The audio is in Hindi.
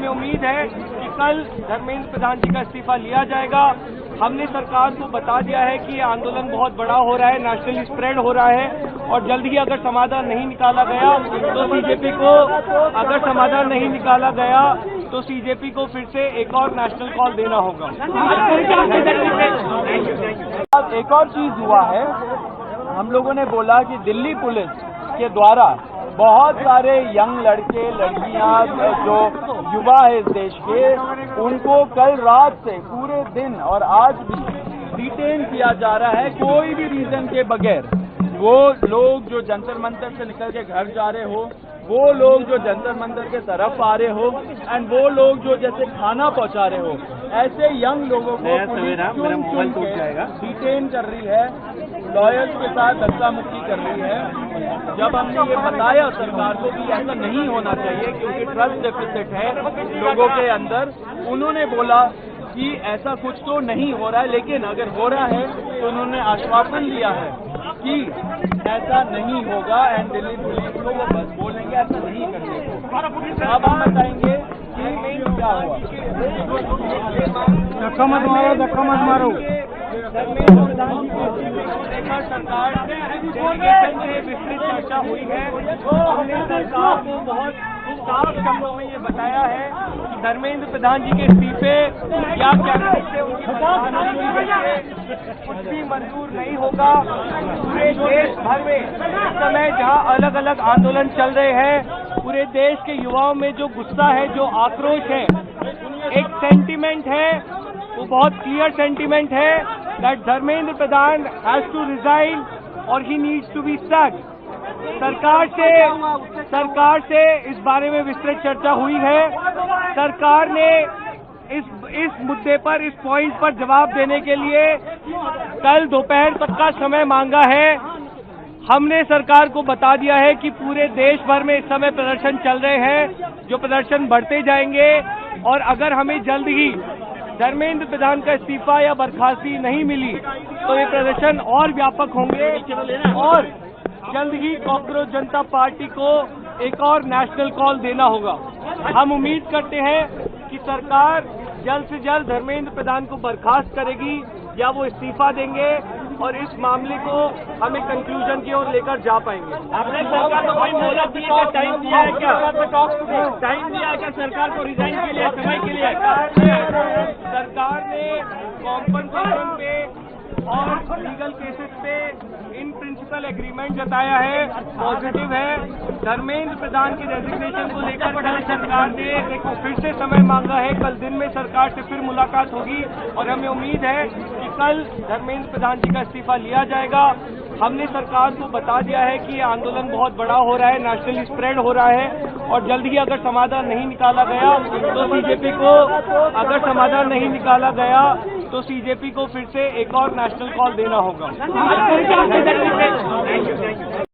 हमें उम्मीद है कि कल धर्मेंद्र प्रधान जी का इस्तीफा लिया जाएगा। हमने सरकार को बता दिया है कि ये आंदोलन बहुत बड़ा हो रहा है, नेशनली स्प्रेड हो रहा है और जल्द ही अगर समाधान नहीं निकाला गया तो बीजेपी को सीजेपी को फिर से एक और नेशनल कॉल देना होगा। एक और चीज हुआ है, हम लोगों ने बोला कि दिल्ली पुलिस के द्वारा बहुत सारे यंग लड़के लड़कियां जो युवा है इस देश के, उनको कल रात से पूरे दिन और आज भी डिटेन किया जा रहा है कोई भी रीजन के बगैर। वो लोग जो जंतर मंतर से निकल के घर जा रहे हो, वो लोग जो जंतर मंतर के तरफ आ रहे हो एंड वो लोग जो जैसे खाना पहुंचा रहे हो, ऐसे यंग लोगों को डिटेन कर रही है, लॉयर्स के साथ धक्का मुक्की कर रही है। जब हमने ये बताया सरकार को कि ऐसा नहीं होना चाहिए क्योंकि ट्रस्ट डेफिसिट है लोगों के अंदर, उन्होंने बोला कि ऐसा कुछ तो नहीं हो रहा है, लेकिन अगर हो रहा है तो उन्होंने आश्वासन दिया है कि ऐसा नहीं होगा एंड दिल्ली पुलिस को वो बस बोलेंगे ऐसा नहीं करने को। अब हम बताएंगे कि क्या हुआ। धक्का मत मारो। धर्मेंद्र प्रधान जी को लेकर सरकार डेलीगेशन से विस्तृत चर्चा हुई है। हमने सरकार को बहुत साफ शब्दों में ये बताया है कि धर्मेंद्र प्रधान जी के इस्तीफे या कैबिनेट से उनके कुछ भी मंजूर नहीं होगा। पूरे देश भर में इस समय जहां अलग अलग आंदोलन चल रहे हैं, पूरे देश के युवाओं में जो गुस्सा है, जो आक्रोश है, एक सेंटीमेंट है, वो बहुत क्लियर सेंटीमेंट है that Dharmendra Pradhan has to resign और he needs to be sacked. सरकार से इस बारे में विस्तृत चर्चा हुई है। सरकार ने इस मुद्दे पर, इस पॉइंट पर जवाब देने के लिए कल दोपहर तक का समय मांगा है। हमने सरकार को बता दिया है कि पूरे देश भर में इस समय प्रदर्शन चल रहे हैं, जो प्रदर्शन बढ़ते जाएंगे और अगर हमें जल्द ही धर्मेंद्र प्रधान का इस्तीफा या बर्खास्ती नहीं मिली तो ये प्रदर्शन और व्यापक होंगे और जल्द ही कॉकरोच जनता पार्टी को एक और नेशनल कॉल देना होगा। हम उम्मीद करते हैं कि सरकार जल्द से जल्द धर्मेंद्र प्रधान को बर्खास्त करेगी या वो इस्तीफा देंगे और इस मामले को हमें कंक्लूजन की ओर लेकर जा पाएंगे। आपने सरकार को कोई मोहलत दिया है, टाइम दिया है क्या? टाइम दिया है क्या सरकार को रिजाइन के लिए, समय के लिए? सरकार ने कॉम्पनसेशन पे और लीगल केसेस पे इन प्रिंसिपल एग्रीमेंट जताया है, पॉजिटिव है। धर्मेंद्र प्रधान की रेजिग्नेशन को लेकर कल सरकार ने फिर से समय मांगा है। कल दिन में सरकार से फिर मुलाकात होगी और हमें उम्मीद है कि कल धर्मेंद्र प्रधान जी का इस्तीफा लिया जाएगा। हमने सरकार को बता दिया है कि ये आंदोलन बहुत बड़ा हो रहा है, नेशनली स्प्रेड हो रहा है और जल्द ही अगर समाधान नहीं निकाला गया तो सीजेपी को फिर से एक और नेशनल कॉल देना होगा।